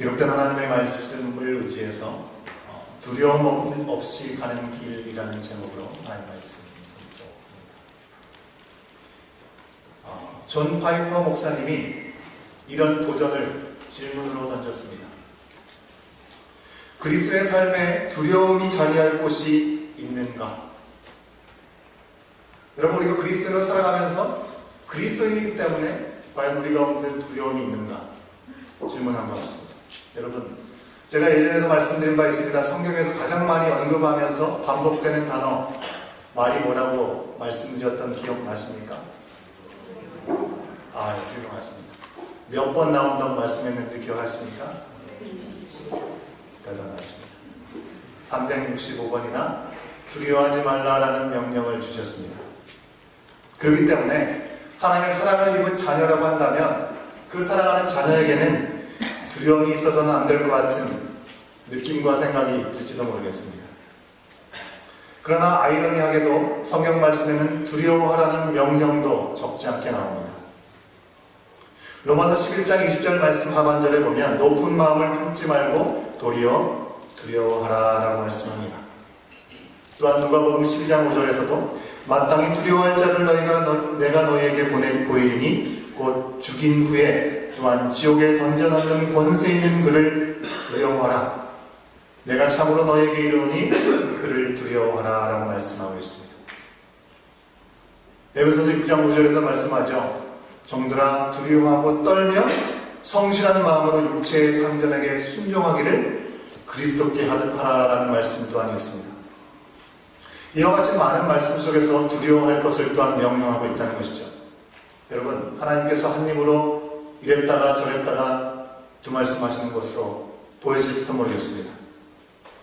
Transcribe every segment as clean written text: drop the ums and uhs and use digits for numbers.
기록된 하나님의 말씀을 의지해서 두려움 없이 가는 길이라는 제목으로 하나님의 말씀을 선포합니다. 존 파이퍼 목사님이 이런 도전을 질문으로 던졌습니다. 그리스도의 삶에 두려움이 자리할 곳이 있는가? 여러분, 우리가 그리스도로 살아가면서 그리스도인이기 때문에 과연 우리 가운데 두려움이 있는가? 질문한 것 같습니다. 여러분, 제가 예전에도 말씀드린 바 있습니다. 성경에서 가장 많이 언급하면서 반복되는 단어, 말이 뭐라고 말씀드렸던 기억 나십니까? 기억 나십니다. 몇 번 나온다고 말씀했는지 기억하십니까? 대단하십니다. 365번이나 두려워하지 말라라는 명령을 주셨습니다. 그렇기 때문에 하나님의 사랑을 입은 자녀라고 한다면 그 사랑하는 자녀에게는 두려움이 있어서는 안 될 것 같은 느낌과 생각이 들지도 모르겠습니다. 그러나 아이러니하게도 성경 말씀에는 두려워하라는 명령도 적지 않게 나옵니다. 로마서 11장 20절 말씀 하반절에 보면 높은 마음을 품지 말고 도리어 두려워하라 라고 말씀합니다. 또한 누가복음 12장 5절에서도 마땅히 두려워할 자를 내가 너희에게 보이리니 곧 죽인 후에 또한 지옥에 던져넣는 권세 있는 그를 두려워하라. 내가 참으로 너희에게 이르노니 그를 두려워하라 라고 말씀하고 있습니다. 에베소서 6장 9절에서 말씀하죠. 종들아 두려워하고 떨며 성실한 마음으로 육체의 상전에게 순종하기를 그리스도께 하듯 하라라는 말씀 또한 있습니다. 이와 같이 많은 말씀 속에서 두려워할 것을 또한 명령하고 있다는 것이죠. 여러분, 하나님께서 한 입으로 이랬다가 저랬다가 두 말씀하시는 것으로 보여질지도 모르겠습니다.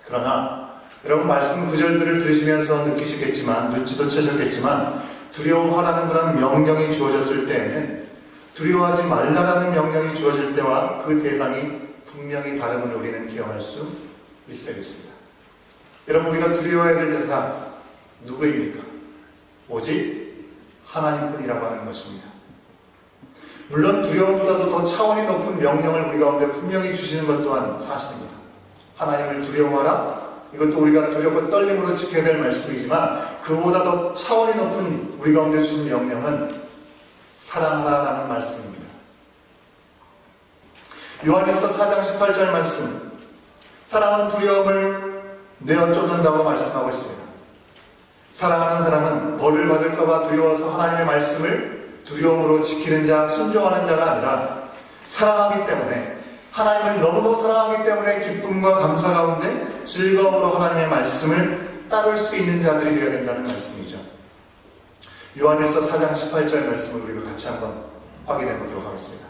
그러나 여러분, 말씀 구절들을 들으시면서 느끼시겠지만, 눈치도 채셨겠지만, 두려워하라는 그런 명령이 주어졌을 때에는 두려워하지 말라라는 명령이 주어질 때와 그 대상이 분명히 다름을 우리는 기억할 수 있어야겠습니다. 여러분, 우리가 두려워해야 될 대상 누구입니까? 오직 하나님뿐이라고 하는 것입니다. 물론 두려움보다도 더 차원이 높은 명령을 우리 가운데 분명히 주시는 것 또한 사실입니다. 하나님을 두려워하라. 이것도 우리가 두렵고 떨림으로 지켜야 될 말씀이지만 그보다 더 차원이 높은 우리 가운데 주신 명령은 사랑하라라는 말씀입니다. 요한일서 4장 18절 말씀, 사랑은 두려움을 내어 쫓는다고 말씀하고 있습니다. 사랑하는 사람은 벌을 받을까봐 두려워서 하나님의 말씀을 두려움으로 지키는 자, 순종하는 자가 아니라 사랑하기 때문에, 하나님을 너무도 사랑하기 때문에 기쁨과 감사 가운데 즐거움으로 하나님의 말씀을 따를 수 있는 자들이 되어야 된다는 말씀이죠. 요한일서 4장 18절 말씀을 우리가 같이 한번 확인해 보도록 하겠습니다.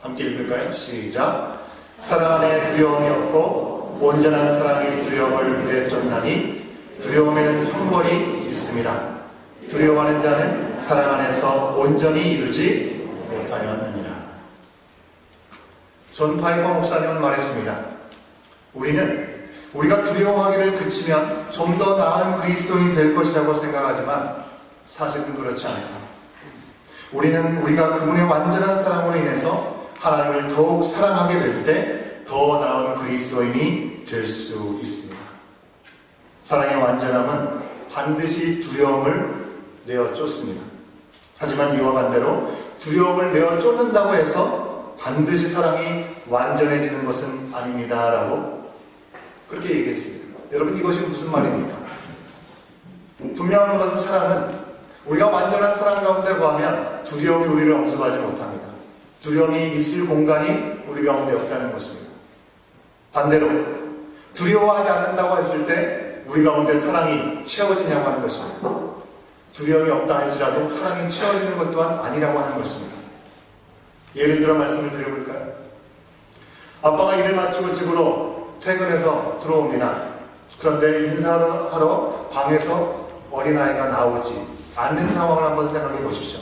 함께 읽을까요? 시작. 사랑 안에 두려움이 없고 온전한 사랑이 두려움을 내쫓나니 두려움에는 형벌이 있음이라. 두려워하는 자는 사랑 안에서 온전히 이루지 못하였느니라. 존 파이퍼 목사님은 말했습니다. 우리가 두려워하기를 그치면 좀 더 나은 그리스도인이 될 것이라고 생각하지만 사실은 그렇지 않다. 우리는 우리가 그분의 완전한 사랑으로 인해서 하나님을 더욱 사랑하게 될 때 더 나은 그리스도인이 될 수 있습니다. 사랑의 완전함은 반드시 두려움을 내어 쫓습니다. 하지만 이와 반대로 두려움을 내어 쫓는다고 해서 반드시 사랑이 완전해지는 것은 아닙니다 라고 그렇게 얘기했습니다. 여러분, 이것이 무슨 말입니까? 분명한 것은 사랑은 우리가 완전한 사랑 가운데 거하면 두려움이 우리를 엄습하지 못합니다. 두려움이 있을 공간이 우리 가운데 없다는 것입니다. 반대로 두려워하지 않는다고 했을 때 우리 가운데 사랑이 채워지냐고 하는 것입니다. 두려움이 없다 할지라도 사랑이 채워지는 것 또한 아니라고 하는 것입니다. 예를 들어 말씀을 드려볼까요? 아빠가 일을 마치고 집으로 퇴근해서 들어옵니다. 그런데 인사하러 방에서 어린아이가 나오지 않는 상황을 한번 생각해 보십시오.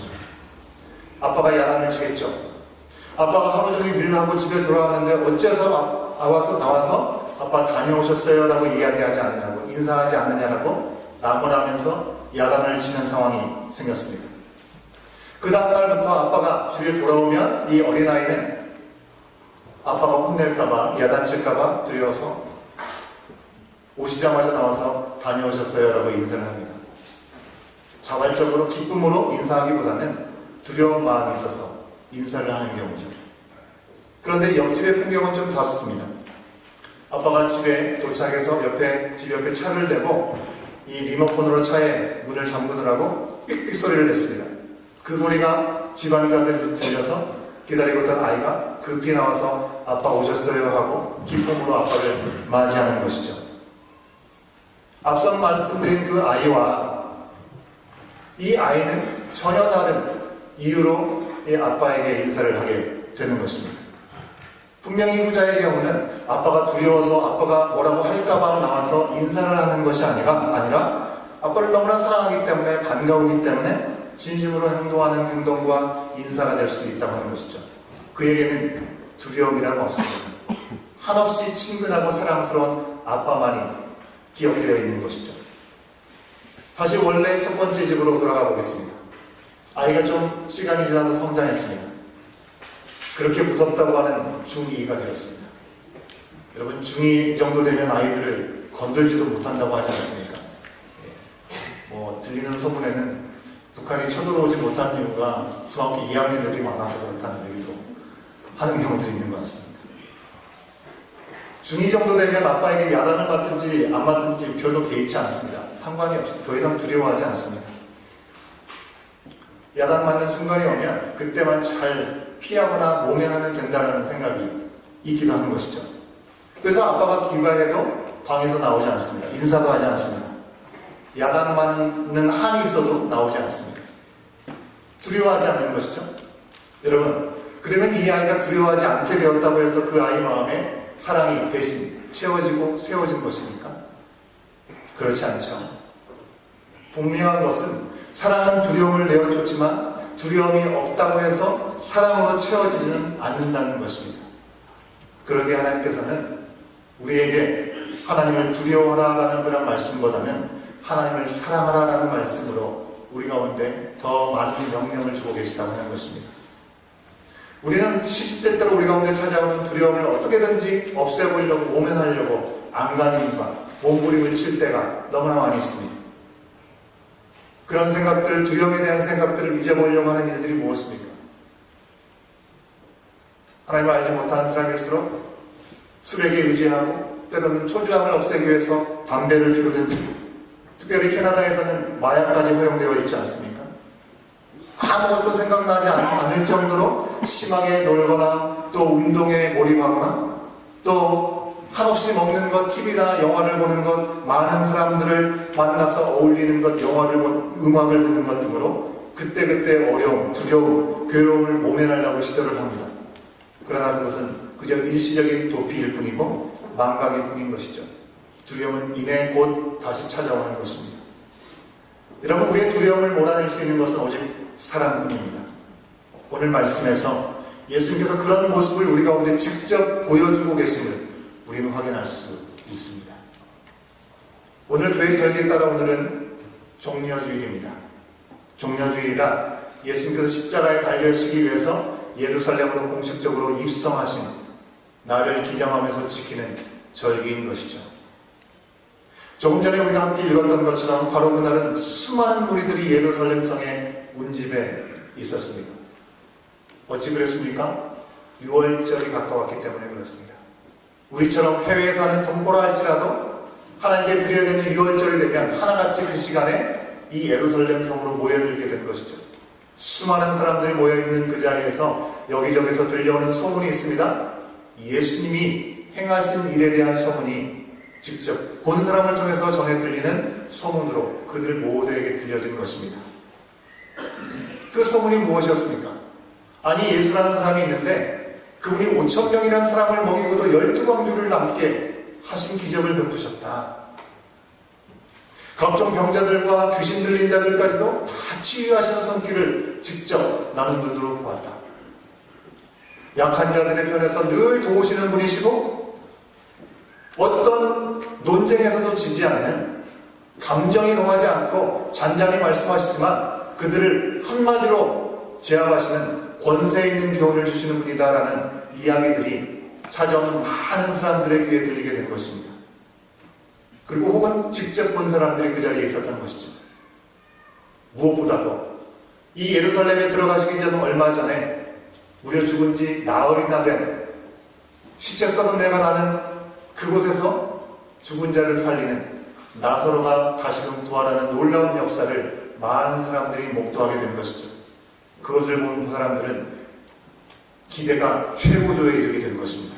아빠가 야단을 치겠죠. 아빠가 하루 종일 일을 하고 집에 돌아왔는데 어째서 나와서 아빠 다녀오셨어요? 라고 이야기하지 않느냐고, 인사하지 않느냐라고 나무라면서 야단을 치는 상황이 생겼습니다. 그 다음날부터 아빠가 집에 돌아오면 이 어린아이는 아빠가 혼낼까봐, 야단칠까봐 두려워서 오시자마자 나와서 다녀오셨어요 라고 인사를 합니다. 자발적으로 기쁨으로 인사하기보다는 두려운 마음이 있어서 인사를 하는 경우죠. 그런데 옆집의 풍경은 좀 다릅니다. 아빠가 집에 도착해서 집 옆에 차를 대고 이 리모컨으로 차에 문을 잠그느라고 삑삑 소리를 냈습니다. 그 소리가 집안가들 들려서 기다리고 있던 아이가 급히 나와서 아빠 오셨어요 하고 기쁨으로 아빠를 맞이하는 것이죠. 앞서 말씀드린 그 아이와 이 아이는 전혀 다른 이유로 이 아빠에게 인사를 하게 되는 것입니다. 분명히 후자의 경우는 아빠가 두려워서 아빠가 뭐라고 할까봐 나와서 인사를 하는 것이 아니라 아빠를 너무나 사랑하기 때문에 반가우기 때문에 진심으로 행동하는 행동과 인사가 될 수 있다고 하는 것이죠. 그에게는 두려움이란 없습니다. 한없이 친근하고 사랑스러운 아빠만이 기억되어 있는 것이죠. 다시 원래 첫 번째 집으로 돌아가 보겠습니다. 아이가 좀 시간이 지나서 성장했습니다. 그렇게 무섭다고 하는 중2가 되었습니다. 여러분, 중2 정도 되면 아이들을 건들지도 못한다고 하지 않습니까? 들리는 소문에는 북한이 쳐들어오지 못한 이유가 중학교 2학년들이 많아서 그렇다는 얘기도 하는 경우들이 있는 것 같습니다. 중2 정도 되면 아빠에게 야단을 맞든지 안 맞든지 별로 개의치 않습니다. 상관이 없이 더 이상 두려워하지 않습니다. 야단 맞는 순간이 오면 그때만 잘 피하거나 모면하면 된다는 생각이 있기도 하는 것이죠. 그래서 아빠가 귀가해도 방에서 나오지 않습니다. 인사도 하지 않습니다. 야단 맞는 한이 있어도 나오지 않습니다. 두려워하지 않는 것이죠. 여러분, 그러면 이 아이가 두려워하지 않게 되었다고 해서 그 아이 마음에 사랑이 대신 채워지고 세워진 것입니까? 그렇지 않죠. 분명한 것은 사랑은 두려움을 내어줬지만 두려움이 없다고 해서 사랑으로 채워지지는 않는다는 것입니다. 그러기에 하나님께서는 우리에게 하나님을 두려워하라라는 그런 말씀보다는 하나님을 사랑하라라는 말씀으로 우리 가운데 더 많은 명령을 주고 계시다고 하는 것입니다. 우리는 시시때때로 우리 가운데 찾아오는 두려움을 어떻게든지 없애보려고 모면하려고 안간힘과 몸부림을 칠 때가 너무나 많이 있습니다. 그런 생각들, 두려움에 대한 생각들을 잊어보려고 하는 일들이 무엇입니까? 하나님을 알지 못하는 사람일수록 술에게 의지하고 때로는 초주함을 없애기 위해서 담배를 피우든지, 특별히 캐나다에서는 마약까지 허용되어 있지 않습니까? 아무것도 생각나지 않을 정도로 심하게 놀거나 또 운동에 몰입하거나 또 한없이 먹는 것, TV나 영화를 보는 것, 많은 사람들을 만나서 어울리는 것, 음악을 듣는 것 등으로 그때그때 어려움, 두려움, 괴로움을 모면하려고 시도를 합니다. 그러나 그것은 그저 일시적인 도피일 뿐이고 망각일 뿐인 것이죠. 두려움은 이내 곧 다시 찾아오는 것입니다. 여러분, 우리의 두려움을 몰아낼 수 있는 것은 오직 사랑뿐입니다. 오늘 말씀에서 예수님께서 그런 모습을 우리 가운데 직접 보여주고 계심을 우리는 확인할 수 있습니다. 오늘 교회 절기에 따라 오늘은 종려주일입니다. 종려주일이라 예수님께서 십자가에 달려시기 위해서 예루살렘으로 공식적으로 입성하신 나를 기념하면서 지키는 절기인 것이죠. 조금 전에 우리가 함께 읽었던 것처럼 바로 그날은 수많은 무리들이 예루살렘 성에 운집에 있었습니다. 어찌 그랬습니까? 유월절이 가까웠기 때문에 그렇습니다. 우리처럼 해외에 사는 동포라 할지라도 하나님께 드려야 되는 유월절이 되면 하나같이 그 시간에 이 예루살렘 성으로 모여들게 된 것이죠. 수많은 사람들이 모여있는 그 자리에서 여기저기서 들려오는 소문이 있습니다. 예수님이 행하신 일에 대한 소문이 직접 본 사람을 통해서 전해 들리는 소문으로 그들 모두에게 들려진 것입니다. 그 소문이 무엇이었습니까? 아니, 예수라는 사람이 있는데 그분이 5,000명이라는 사람을 먹이고도 12광주를 남게 하신 기적을 베푸셨다. 각종 병자들과 귀신 들린 자들까지도 다 치유하시는 손길을 직접 나는 눈으로 보았다. 약한 자들의 편에서 늘 도우시는 분이시고 어떤 논쟁에서도 지지 않는, 감정이 동하지 않고 잔잔히 말씀하시지만 그들을 한마디로 제압하시는 권세 있는 교훈을 주시는 분이다라는 이야기들이 찾아오는 많은 사람들의 귀에 들리게 된 것입니다. 그리고 혹은 직접 본 사람들이 그 자리에 있었던 것이죠. 무엇보다도 이 예루살렘에 들어가시기 전 얼마 전에 무려 죽은 지 나흘이나 된 시체 썩은 내가 나는 그곳에서 죽은 자를 살리는 나사로가 다시금 부활하는 놀라운 역사를 많은 사람들이 목도하게 된 것이죠. 그것을 본 사람들은 기대가 최고조에 이르게 된 것입니다.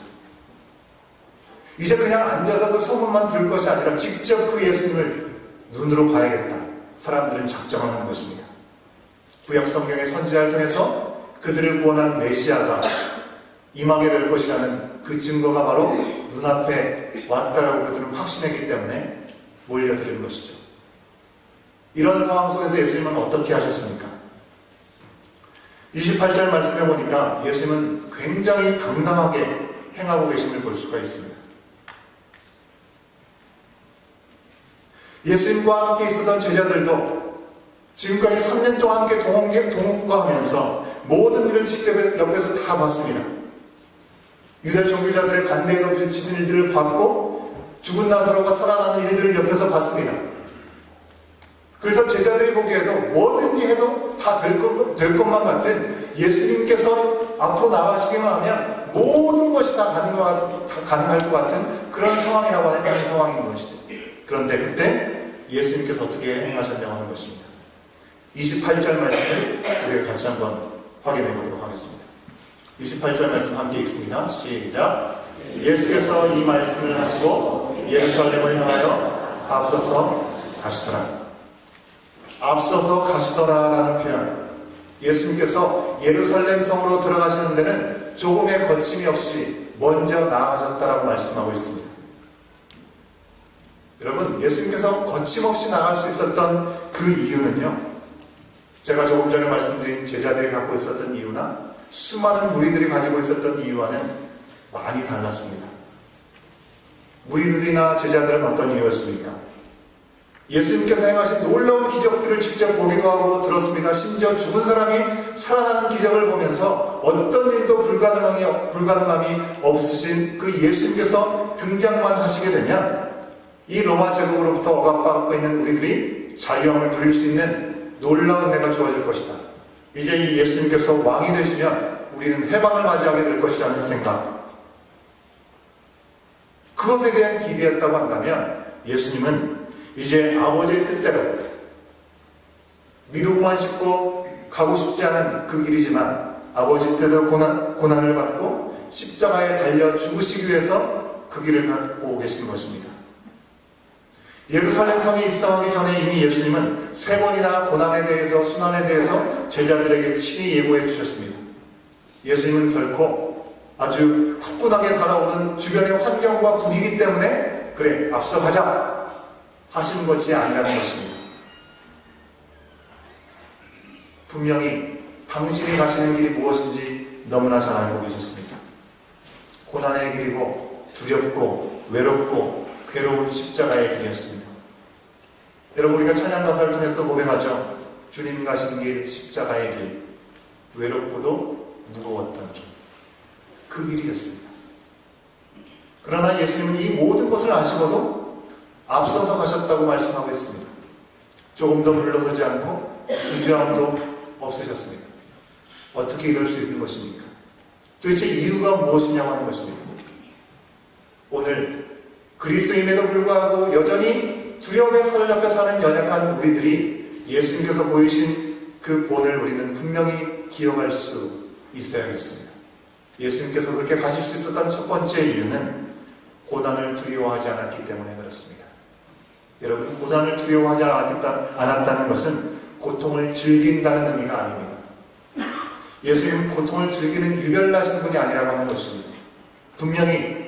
이제 그냥 앉아서 그 소문만 들을 것이 아니라 직접 그 예수님을 눈으로 봐야겠다. 사람들은 작정을 하는 것입니다. 구약 성경의 선지자를 통해서 그들을 구원할 메시아가 임하게 될 것이라는 그 증거가 바로 눈앞에 왔다라고 그들은 확신했기 때문에 몰려드는 것이죠. 이런 상황 속에서 예수님은 어떻게 하셨습니까? 28절 말씀해 보니까 예수님은 굉장히 당당하게 행하고 계심을 볼 수가 있습니다. 예수님과 함께 있었던 제자들도 지금까지 3년 동안 함께 동행하면서 모든 일을 직접 옆에서 다 봤습니다. 유대 종교자들의 반대에 부딪히는 일들을 봤고 죽은 나사로가 살아나는 일들을 옆에서 봤습니다. 그래서 제자들이 보기에도 뭐든지 해도 다 될 것만 같은 예수님께서 앞으로 나가시기만 하면 모든 것이 다 가능할 것 같은 그런 상황이라고 하는 상황인 것이죠. 그런데 그때 예수님께서 어떻게 행하셨냐고 하는 것입니다. 28절 말씀을 우리가 같이 한번 확인해 보도록 하겠습니다. 28절 말씀 함께 읽습니다. 시작. 예수께서 이 말씀을 하시고 예루살렘을 향하여 앞서서 가시더라. 앞서서 가시더라라는 표현. 예수님께서 예루살렘 성으로 들어가시는 데는 조금의 거침이 없이 먼저 나아가셨다라고 말씀하고 있습니다. 여러분, 예수님께서 거침없이 나갈 수 있었던 그 이유는요, 제가 조금 전에 말씀드린 제자들이 갖고 있었던 이유나 수많은 무리들이 가지고 있었던 이유와는 많이 달랐습니다. 무리들이나 제자들은 어떤 이유였습니까? 예수님께서 행하신 놀라운 기적들을 직접 보기도 하고 들었습니다. 심지어 죽은 사람이 살아나는 기적을 보면서 어떤 일도 불가능함이 없으신 그 예수님께서 등장만 하시게 되면 이 로마 제국으로부터 억압받고 있는 우리들이 자유함을 누릴 수 있는 놀라운 해가 주어질 것이다. 이제 이 예수님께서 왕이 되시면 우리는 해방을 맞이하게 될 것이라는 생각, 그것에 대한 기대였다고 한다면 예수님은 이제 아버지의 뜻대로 미루고만 싶고 가고 싶지 않은 그 길이지만 아버지 뜻대로 고난을 받고 십자가에 달려 죽으시기 위해서 그 길을 갖고 계신 것입니다. 예루살렘 성에 입성하기 전에 이미 예수님은 3번이나 고난에 대해서 순환에 대해서 제자들에게 친히 예고해 주셨습니다. 예수님은 결코 아주 후끈하게 달아오는 주변의 환경과 분위기 때문에 그래 앞서 가자 하시는 것이 아니라는 것입니다. 분명히 당신이 가시는 길이 무엇인지 너무나 잘 알고 계셨습니다. 고난의 길이고 두렵고 외롭고 괴로운 십자가의 길이었습니다. 여러분, 우리가 찬양 가사를 통해서 고백하죠. 주님 가신 길, 십자가의 길, 외롭고도 무거웠던 길, 그 길이었습니다. 그러나 예수님은 이 모든 것을 아시고도 앞서서 가셨다고 말씀하고 있습니다. 조금 더 물러서지 않고 주저함도 없으셨습니다. 어떻게 이럴 수 있는 것입니까? 도대체 이유가 무엇이냐고 하는 것입니다. 오늘 그리스도임에도 불구하고 여전히 두려움에 사로잡혀 사는 연약한 우리들이 예수님께서 보이신 그 본을 우리는 분명히 기억할 수 있어야겠습니다. 예수님께서 그렇게 가실 수 있었던 첫 번째 이유는 고난을 두려워하지 않았기 때문에 그렇습니다. 여러분, 고난을 두려워하지 않았다는 것은 고통을 즐긴다는 의미가 아닙니다. 예수님은 고통을 즐기는 유별나신 분이 아니라고 하는 것입니다. 분명히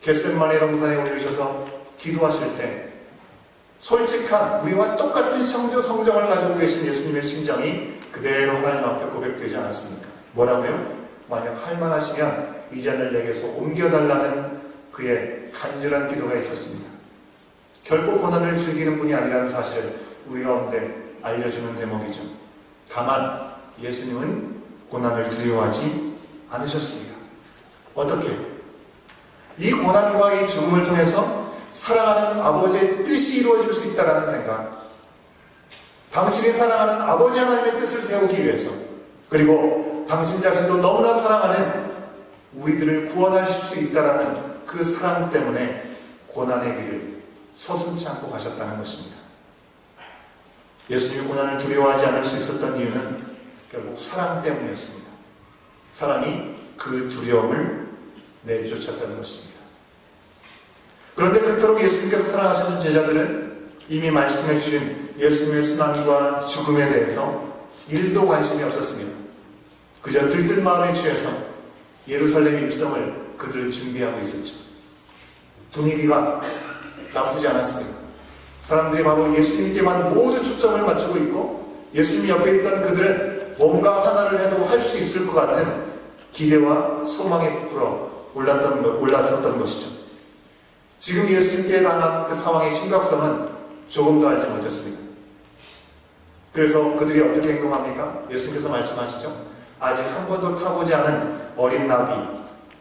겟세마네 동산에 올리셔서 기도하실 때 솔직한 우리와 똑같은 성정을 가지고 계신 예수님의 심정이 그대로 하나님 앞에 고백되지 않았습니까? 뭐라고요? 만약 할만하시면 이 잔을 내게서 옮겨달라는 그의 간절한 기도가 있었습니다. 결코 고난을 즐기는 분이 아니라는 사실을 우리 가운데 알려주는 대목이죠. 다만 예수님은 고난을 두려워하지 않으셨습니다. 어떻게? 고난과 이 죽음을 통해서 사랑하는 아버지의 뜻이 이루어질 수 있다는 생각, 당신이 사랑하는 아버지 하나님의 뜻을 세우기 위해서, 그리고 당신 자신도 너무나 사랑하는 우리들을 구원하실 수 있다는 그 사랑 때문에 고난의 길을 서슴지 않고 가셨다는 것입니다. 예수님이 고난을 두려워하지 않을 수 있었던 이유는 결국 사랑 때문이었습니다. 사랑이 그 두려움을 내쫓았다는 것입니다. 그런데 그토록 예수님께서 사랑하시는 제자들은 이미 말씀해 주신 예수님의 순환과 죽음에 대해서 1도 관심이 없었습니다. 그저 들뜬 마음에 취해서 예루살렘 입성을 그들은 준비하고 있었죠. 분위기가 나쁘지 않았습니다. 사람들이 바로 예수님께만 모두 초점을 맞추고 있고, 예수님 옆에 있던 그들은 뭔가 하나를 해도 할 수 있을 것 같은 기대와 소망에 부풀어 올랐었던 것이죠. 지금 예수님께 당한 그 상황의 심각성은 조금도 알지 못했습니다. 그래서 그들이 어떻게 행동합니까? 예수님께서 말씀하시죠. 아직 한 번도 타보지 않은 어린 나귀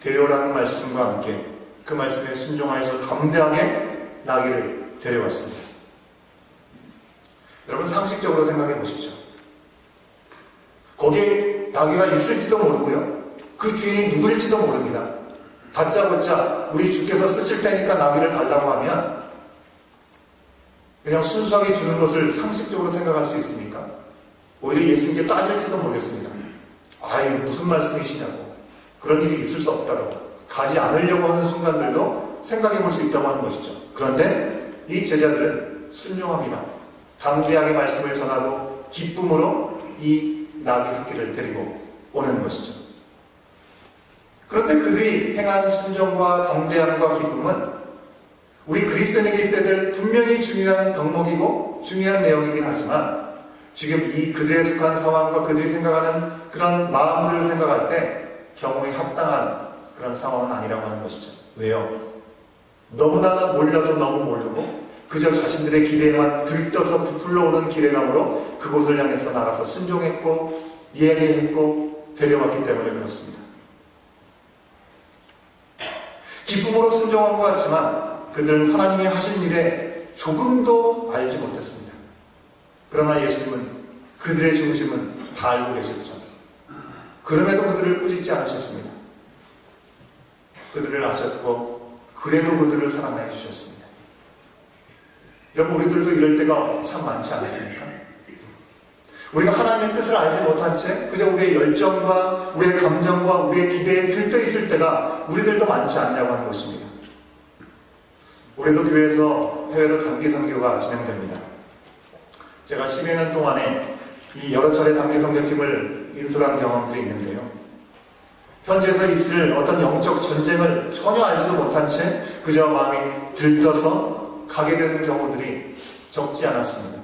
데려오라는 말씀과 함께 그 말씀에 순종하여서 담대하게 나귀를 데려왔습니다. 여러분, 상식적으로 생각해 보십시오. 거기에 나귀가 있을지도 모르고요, 그 주인이 누구일지도 모릅니다. 다짜고짜 우리 주께서 쓰실 테니까 나귀를 달라고 하면 그냥 순수하게 주는 것을 상식적으로 생각할 수 있습니까? 오히려 예수님께 따질지도 모르겠습니다. 아이, 무슨 말씀이시냐고, 그런 일이 있을 수 없다고 가지 않으려고 하는 순간들도 생각해 볼 수 있다고 하는 것이죠. 그런데 이 제자들은 순종합니다. 담대하게 말씀을 전하고 기쁨으로 이 나귀 새끼를 데리고 오는 것이죠. 그런데 그들이 행한 순종과 담대함과 기쁨은 우리 그리스도인에게 있어야 될 분명히 중요한 덕목이고 중요한 내용이긴 하지만, 지금 이 그들에 속한 상황과 그들이 생각하는 그런 마음들을 생각할 때 경우에 합당한 그런 상황은 아니라고 하는 것이죠. 왜요? 너무나 몰려도 너무 모르고 그저 자신들의 기대에만 들떠서 부풀러 오는 기대감으로 그곳을 향해서 나가서 순종했고 예배했고 데려왔기 때문에 그렇습니다. 기쁨으로 순종한 것 같지만 그들은 하나님이 하신 일에 조금도 알지 못했습니다. 그러나 예수님은 그들의 중심은 다 알고 계셨죠. 그럼에도 그들을 꾸짖지 않으셨습니다. 그들을 아셨고 그래도 그들을 사랑해 주셨습니다. 여러분, 우리들도 이럴 때가 참 많지 않습니까? 우리가 하나님의 뜻을 알지 못한 채 그저 우리의 열정과 우리의 감정과 우리의 기대에 들떠 있을 때가 우리들도 많지 않냐고 하는 것입니다. 올해도 교회에서 해외로 단기 선교가 진행됩니다. 제가 10여 년 동안에 이 여러 차례 단기 선교팀을 인솔한 경험들이 있는데요. 현지에서 있을 어떤 영적 전쟁을 전혀 알지도 못한 채 그저 마음이 들떠서 가게 되는 경우들이 적지 않았습니다.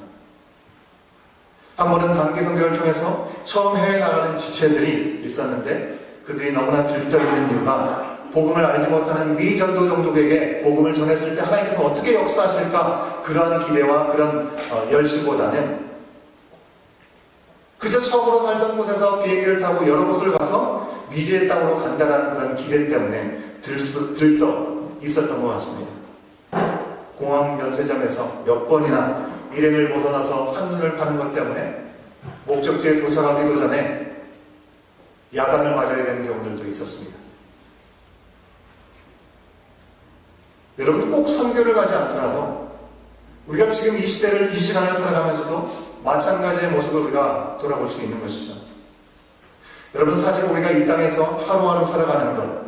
한 번은 단기 선교를 통해서 처음 해외 나가는 지체들이 있었는데 그들이 너무나 들떠 있는 이유가 복음을 알지 못하는 미전도 종족에게 복음을 전했을 때 하나님께서 어떻게 역사하실까, 그런 기대와 그런 열심보다는 그저 처음으로 살던 곳에서 비행기를 타고 여러 곳을 가서 미지의 땅으로 간다라는 그런 기대 때문에 들떠 있었던 것 같습니다. 공항 면세점에서 몇 번이나 일행을 벗어나서 한눈을 파는 것 때문에 목적지에 도착하기도 전에 야단을 맞아야 되는 경우들도 있었습니다. 여러분, 꼭 선교를 가지 않더라도 우리가 지금 이 시대를, 이 시간을 살아가면서도 마찬가지의 모습을 우리가 돌아볼 수 있는 것이죠. 여러분, 사실 우리가 이 땅에서 하루하루 살아가는 것,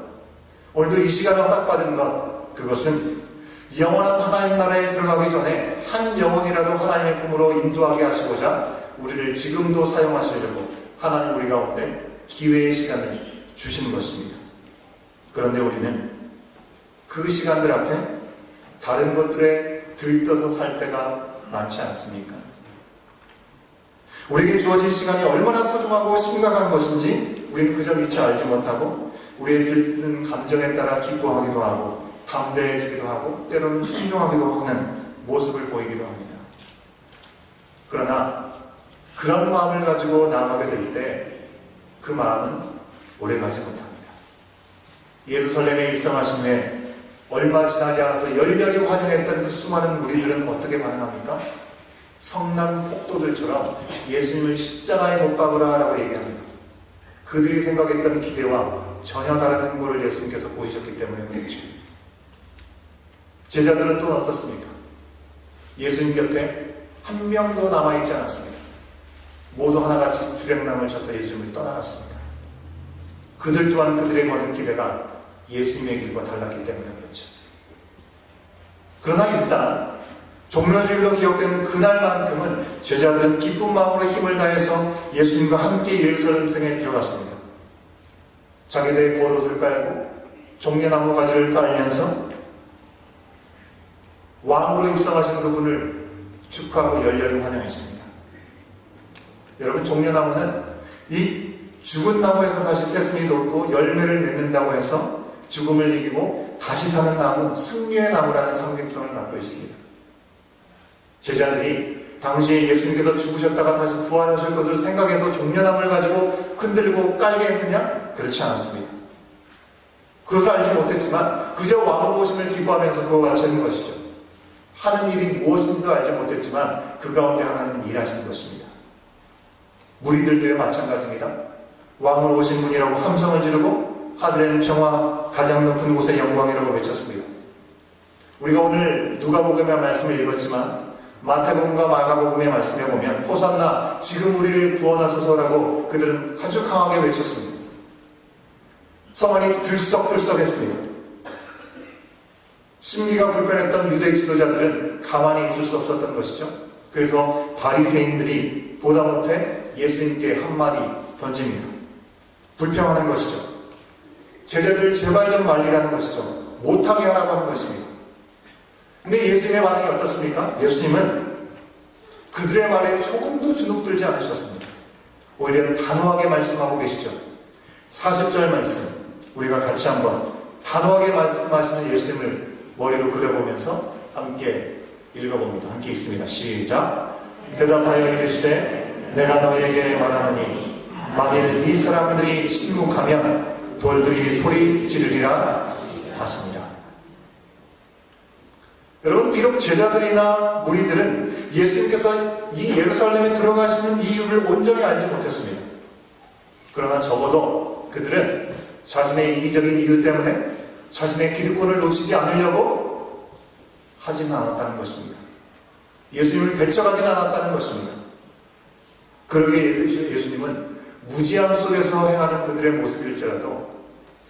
오늘도 이 시간을 허락받은 것, 그것은 영원한 하나님 나라에 들어가기 전에 한 영혼이라도 하나님의 품으로 인도하게 하시고자 우리를 지금도 사용하시려고 하나님 우리 가운데 기회의 시간을 주시는 것입니다. 그런데 우리는 그 시간들 앞에 다른 것들에 들떠서 살 때가 많지 않습니까? 우리에게 주어진 시간이 얼마나 소중하고 심각한 것인지 우리는 그저 미처 알지 못하고 우리의 들뜬 감정에 따라 기뻐하기도 하고 담대해지기도 하고 때로는 순종하기도 하는 모습을 보이기도 합니다. 그러나 그런 마음을 가지고 나아가게 될 때 그 마음은 오래가지 못합니다. 예루살렘에 입성하신 후에 얼마 지나지 않아서 열렬히 환영했던 그 수많은 무리들은 어떻게 반응합니까? 성난 폭도들처럼 예수님을 십자가에 못 박으라 라고 얘기합니다. 그들이 생각했던 기대와 전혀 다른 행보를 예수님께서 보이셨기 때문에 그렇죠. 제자들은 또 어떻습니까? 예수님 곁에 한 명도 남아있지 않았습니다. 모두 하나같이 주랭랑을 쳐서 예수님을 떠나갔습니다. 그들 또한 그들의 거는 기대가 예수님의 길과 달랐기 때문에 그렇죠. 그러나 일단 종려주일로 기억되는 그날만큼은 제자들은 기쁜 마음으로 힘을 다해서 예수님과 함께 예루살렘 성에 들어갔습니다. 자기들의 겉옷을 깔고 종려나무 가지를 깔면서 왕으로 입성하신 그분을 축하하고 열렬히 환영했습니다. 여러분, 종려나무는 이 죽은 나무에서 다시 새순이 돋고 열매를 맺는다고 해서 죽음을 이기고 다시 사는 나무, 승리의 나무라는 상징성을 갖고 있습니다. 제자들이 당시에 예수님께서 죽으셨다가 다시 부활하실 것을 생각해서 종려나무를 가지고 흔들고 깔게 했느냐? 그렇지 않았습니다. 그것을 알지 못했지만 그저 왕으로 오심을 기뻐하면서 그와 같이 하는 것이죠. 하는 일이 무엇인지도 알지 못했지만 그 가운데 하나는 일하시는 것입니다. 무리들도요 마찬가지입니다. 왕으로 오신 분이라고 함성을 지르고 하늘에는 평화, 가장 높은 곳의 영광이라고 외쳤습니다. 우리가 오늘 누가복음의 말씀을 읽었지만 마태복음과 마가복음의 말씀에 보면 호산나 지금 우리를 구원하소서라고 그들은 아주 강하게 외쳤습니다. 성안이 들썩들썩했습니다. 심리가 불편했던 유대 지도자들은 가만히 있을 수 없었던 것이죠. 그래서 바리새인들이 보다 못해 예수님께 한마디 던집니다. 불평하는 것이죠. 제자들 제발 좀 말리라는 것이죠. 못하게 하라고 하는 것입니다. 근데 예수님의 반응이 어떻습니까? 예수님은 그들의 말에 조금도 주눅들지 않으셨습니다. 오히려 단호하게 말씀하고 계시죠. 40절 말씀 우리가 같이 한번 단호하게 말씀하시는 예수님을 머리로 그려보면서 함께 읽어봅니다. 함께 읽습니다. 시작. 대답하여 이르시되 내가 너에게 말하노니 만일 이 사람들이 침묵하면 돌들이 소리 지르리라 하시니라. 여러분, 비록 제자들이나 무리들은 예수님께서 이 예루살렘에 들어가시는 이유를 온전히 알지 못했습니다. 그러나 적어도 그들은 자신의 이기적인 이유 때문에 자신의 기득권을 놓치지 않으려고 하지는 않았다는 것입니다. 예수님을 배척하지는 않았다는 것입니다. 그러기에 예수님은 무지함 속에서 행하는 그들의 모습일지라도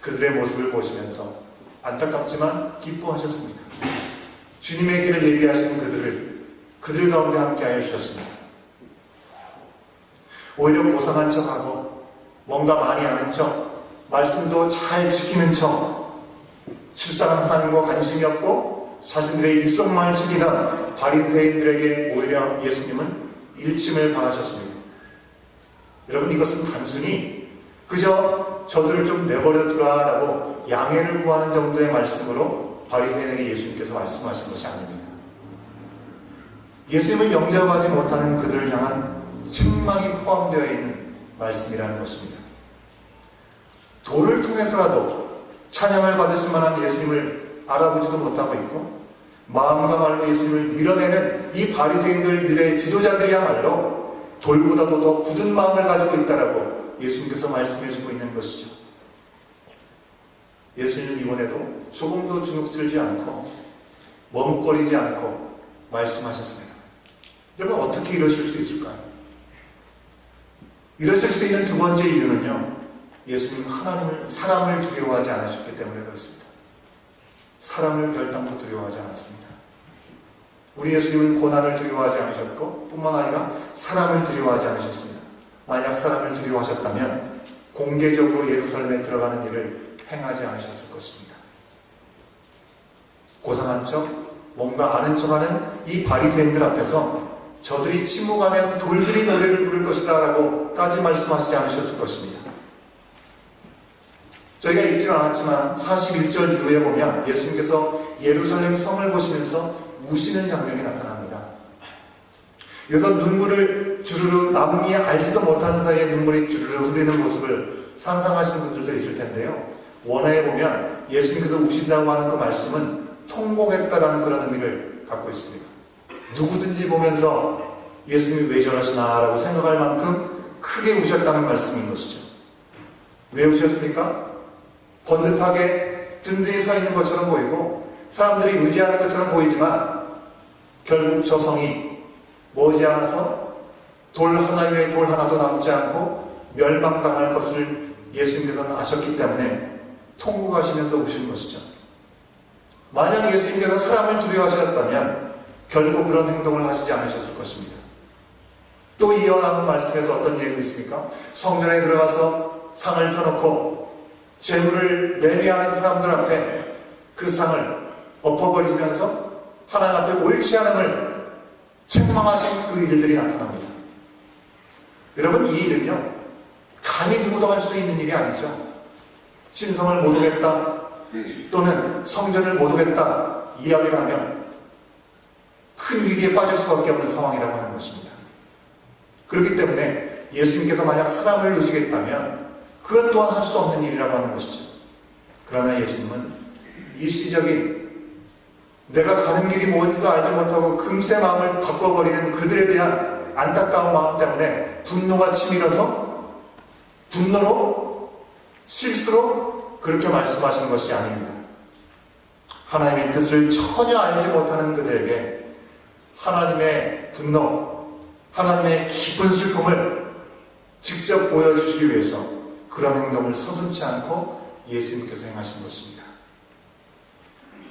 그들의 모습을 보시면서 안타깝지만 기뻐하셨습니다. 주님의 길을 예비하시는 그들 가운데 함께하여 주셨습니다. 오히려 고상한 척하고 뭔가 많이 아는 척, 말씀도 잘 지키는 척, 실상은 하나님과 관심이 없고 자신들의 일속만을 지키던 바리새인들에게 오히려 예수님은 일침을 가하셨습니다. 여러분, 이것은 단순히 그저 저들을 좀 내버려 두라라고 양해를 구하는 정도의 말씀으로 바리새인에게 예수님께서 말씀하신 것이 아닙니다. 예수님을 영접하지 못하는 그들을 향한 책망이 포함되어 있는 말씀이라는 것입니다. 도를 통해서라도 찬양을 받으실 만한 예수님을 알아보지도 못하고 있고 마음과 말로 예수님을 밀어내는 이 바리새인들 유대 지도자들이야말로 돌보다도 더 굳은 마음을 가지고 있다라고 예수님께서 말씀해주고 있는 것이죠. 예수님은 이번에도 조금도 주눅들지 않고 멈거리지 않고 말씀하셨습니다. 여러분, 어떻게 이러실 수 있을까요? 이러실 수 있는 두 번째 이유는요, 예수님은 사람을 두려워하지 않으셨기 때문에 그렇습니다. 사람을 결단도 두려워하지 않았습니다. 우리 예수님은 고난을 두려워하지 않으셨고 뿐만 아니라 사람을 두려워하지 않으셨습니다. 만약 사람을 두려워하셨다면 공개적으로 예루살렘에 들어가는 일을 행하지 않으셨을 것입니다. 고상한 척, 뭔가 아는 척하는 이 바리새인들 앞에서 저들이 침묵하면 돌들이 노래를 부를 것이다 라고까지 말씀하시지 않으셨을 것입니다. 저희가 읽지는 않았지만 41절 이후에 보면 예수님께서 예루살렘 성을 보시면서 우시는 장면이 나타납니다. 그래서 눈물을 주르르 남이 알지도 못하는 사이에 눈물이 주르르 흘리는 모습을 상상하시는 분들도 있을 텐데요. 원어에 보면 예수님께서 우신다고 하는 그 말씀은 통곡했다라는 그런 의미를 갖고 있습니다. 누구든지 보면서 예수님이 왜 저러시나 라고 생각할 만큼 크게 우셨다는 말씀인 것이죠. 왜 우셨습니까? 번듯하게 든든히 서 있는 것처럼 보이고 사람들이 의지하는 것처럼 보이지만 결국 저 성이 머지않아서 돌 하나 위에 돌 하나도 남지 않고 멸망당할 것을 예수님께서는 아셨기 때문에 통곡하시면서 우신 것이죠. 만약 예수님께서 사람을 두려워하셨다면 결국 그런 행동을 하시지 않으셨을 것입니다. 또 이어나가는 말씀에서 어떤 얘기가 있습니까? 성전에 들어가서 상을 펴놓고 재물을 매매하는 사람들 앞에 그 상을 엎어버리면서 하나님 앞에 옳지 않음을 책망하신 그 일들이 나타납니다. 여러분, 이 일은요 감히 누구도 할 수 있는 일이 아니죠. 신성을 못 오겠다 또는 성전을 못 오겠다 이야기를 하면 큰 위기에 빠질 수밖에 없는 상황이라고 하는 것입니다. 그렇기 때문에 예수님께서 만약 사람을 넣으시겠다면 그것 또한 할 수 없는 일이라고 하는 것이죠. 그러나 예수님은 일시적인 내가 가는 길이 뭔지도 알지 못하고 금세 마음을 바꿔버리는 그들에 대한 안타까운 마음 때문에 분노가 치밀어서 분노로 실수로 그렇게 말씀하시는 것이 아닙니다. 하나님의 뜻을 전혀 알지 못하는 그들에게 하나님의 분노, 하나님의 깊은 슬픔을 직접 보여주시기 위해서 그런 행동을 서슴지 않고 예수님께서 행하신 것입니다.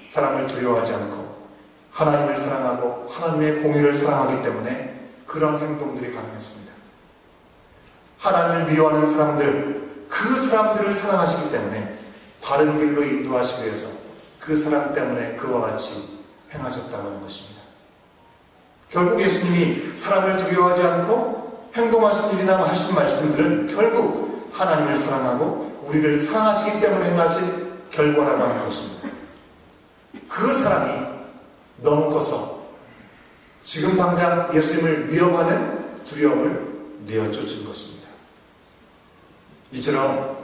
사람을 두려워하지 않고 하나님을 사랑하고 하나님의 공의를 사랑하기 때문에 그런 행동들이 가능했습니다. 하나님을 미워하는 사람들, 그 사람들을 사랑하시기 때문에 바른 길로 인도하시기 위해서 그 사람 때문에 그와 같이 행하셨다고 하는 것입니다. 결국 예수님이 사람을 두려워하지 않고 행동하신 일이나 하신 말씀들은 결국 하나님을 사랑하고 우리를 사랑하시기 때문에 행하신 결과라고 하는 것입니다. 그 사랑이 너무 커서 지금 당장 예수님을 위협하는 두려움을 내어쫓은 것입니다. 이처럼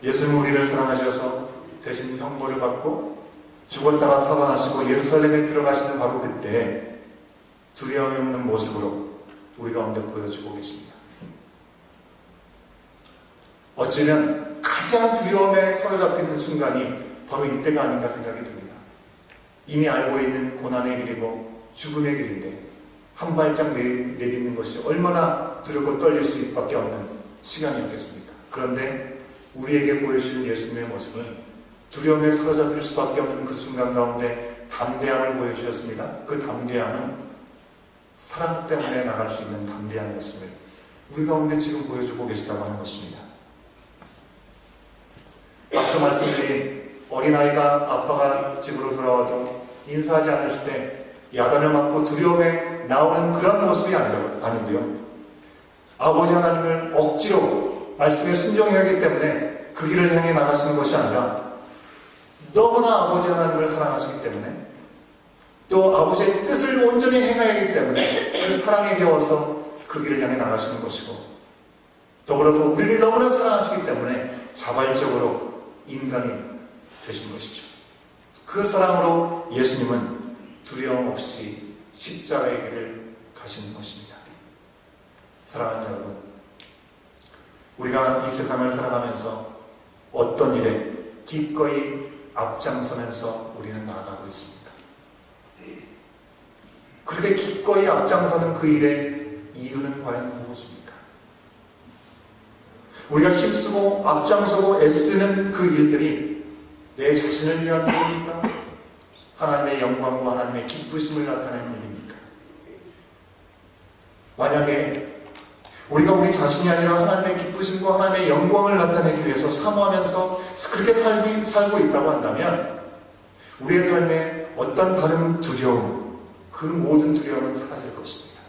예수님은 우리를 사랑하셔서 대신 형벌을 받고 죽었다가 살아나시고 예루살렘에 들어가시는 바로 그때 두려움이 없는 모습으로 우리 가운데 보여주고 계십니다. 어쩌면 가장 두려움에 사로잡히는 순간이 바로 이때가 아닌가 생각이 듭니다. 이미 알고 있는 고난의 길이고 죽음의 길인데 한 발짝 내딛는 것이 얼마나 두렵고 떨릴 수밖에 없는 시간이었겠습니까? 그런데 우리에게 보여주신 예수님의 모습은 두려움에 사로잡힐 수밖에 없는 그 순간 가운데 담대함을 보여주셨습니다. 그 담대함은 사랑 때문에 나갈 수 있는 담대함이었음을 우리 가운데 지금 보여주고 계시다고 하는 것입니다. 앞서 말씀드린 어린아이가 아빠가 집으로 돌아와도 인사하지 않으실 때 야단을 맞고 두려움에 나오는 그런 모습이 아니고요. 아버지 하나님을 억지로 말씀에 순종해야 하기 때문에 그 길을 향해 나가시는 것이 아니라 너무나 아버지 하나님을 사랑하시기 때문에 또 아버지의 뜻을 온전히 행해야 하기 때문에 그 사랑에 겨워서 그 길을 향해 나가시는 것이고 더불어서 우리를 너무나 사랑하시기 때문에 자발적으로 인간이 되신 것이죠. 그 사랑으로 예수님은 두려움 없이 십자가의 길을 가시는 것입니다. 사랑하는 여러분, 우리가 이 세상을 살아가면서 어떤 일에 기꺼이 앞장서면서 우리는 나아가고 있습니다. 그렇게 기꺼이 앞장서는 그 일의 이유는 과연 무엇입니까? 우리가 힘쓰고 앞장서고 애쓰는 그 일들이 내 자신을 위한 일입니까? 하나님의 영광과 하나님의 기쁘심을 나타내는 일입니까? 만약에 우리가 우리 자신이 아니라 하나님의 기쁘심과 하나님의 영광을 나타내기 위해서 사모하면서 그렇게 살고 있다고 한다면 우리의 삶에 어떤 다른 두려움, 그 모든 두려움은 사라질 것입니다.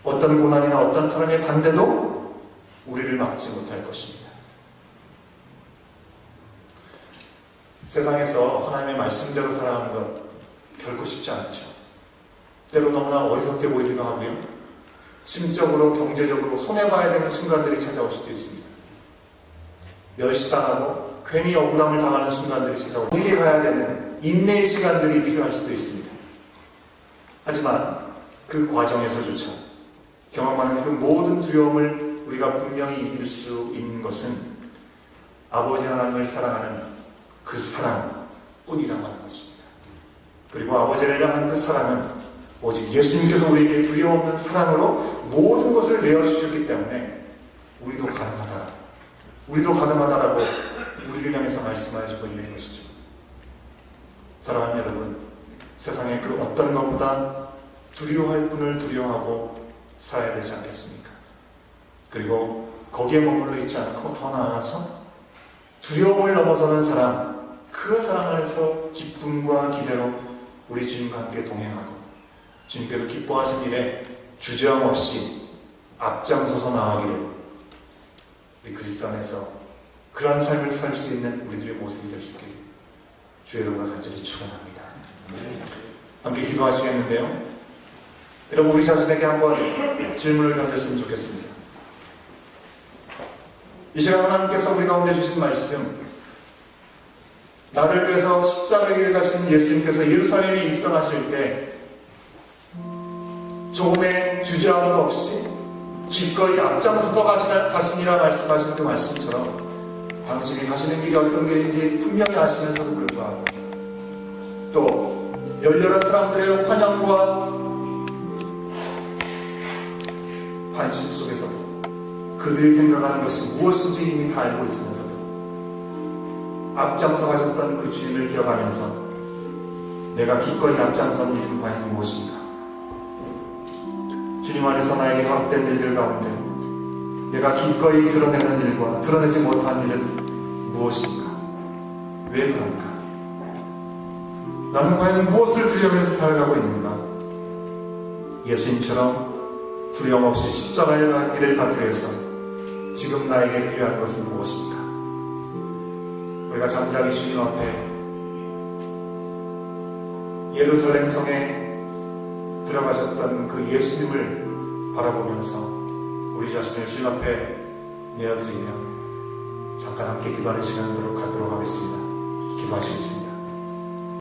어떤 고난이나 어떤 사람의 반대도 우리를 막지 못할 것입니다. 세상에서 하나님의 말씀대로 살아가는 것 결코 쉽지 않죠. 때로 너무나 어리석게 보이기도 하고요. 심적으로 경제적으로 손해봐야 되는 순간들이 찾아올 수도 있습니다. 멸시당하고 괜히 억울함을 당하는 순간들이 찾아오고 우리에게 가야 되는 인내의 시간들이 필요할 수도 있습니다. 하지만 그 과정에서조차 경험하는 그 모든 두려움을 우리가 분명히 이길 수 있는 것은 아버지 하나님을 사랑하는 그 사랑뿐이라고 하는 것입니다. 그리고 아버지를 향한 그 사랑은 오직 예수님께서 우리에게 두려움 없는 사랑으로 모든 것을 내어주셨기 때문에 우리도 가능하다라고 우리를 향해서 말씀해주고 있는 것이죠. 사랑하는 여러분, 세상의 그 어떤 것보다 두려워할 분을 두려워하고 살아야 되지 않겠습니까? 그리고 거기에 머물러 있지 않고 더 나아가서 두려움을 넘어서는 사랑, 그 사랑 안에서 기쁨과 기대로 우리 주님과 함께 동행하고 주님께서 기뻐하신 일에 주저함 없이 앞장서서 나아가기를 우리 그리스도 안에서 그러한 삶을 살 수 있는 우리들의 모습이 될 수 있기를 주의 이름으로 간절히 축원합니다. 함께 기도하시겠는데요. 여러분, 우리 자신에게 한번 질문을 던졌으면 좋겠습니다. 이 시간 하나님께서 우리 가운데 주신 말씀, 나를 위해서 십자가의 길 가신 예수님께서 예루살렘에 입성하실 때 조금의 주저함도 없이 기꺼이 앞장서서 가시니라 말씀하신 그 말씀처럼 당신이 가시는 길이 어떤 길인지 분명히 아시면서도 불구하고 또 열렬한 사람들의 환영과 관심 속에서도 그들이 생각하는 것이 무엇인지 이미 다 알고 있으면서도 앞장서 가셨던 그 주님을 기억하면서 내가 기꺼이 앞장선 일은 과연 무엇인가? 주님 안에서 나에게 허락된 일들 가운데 내가 기꺼이 드러내는 일과 드러내지 못한 일은 무엇인가? 왜 그런가? 나는 과연 무엇을 두려워해서 살아가고 있는가? 예수님처럼 두려움 없이 십자가의 길을 가기 위해서 지금 나에게 필요한 것은 무엇인가? 우리가 잠자리 주님 앞에 예루살렘 성에 들어가셨던 그 예수님을 바라보면서 우리 자신을 주님 앞에 내어드리며 잠깐 함께 기도하는 시간으로 가도록 하겠습니다. 기도하시겠습니다.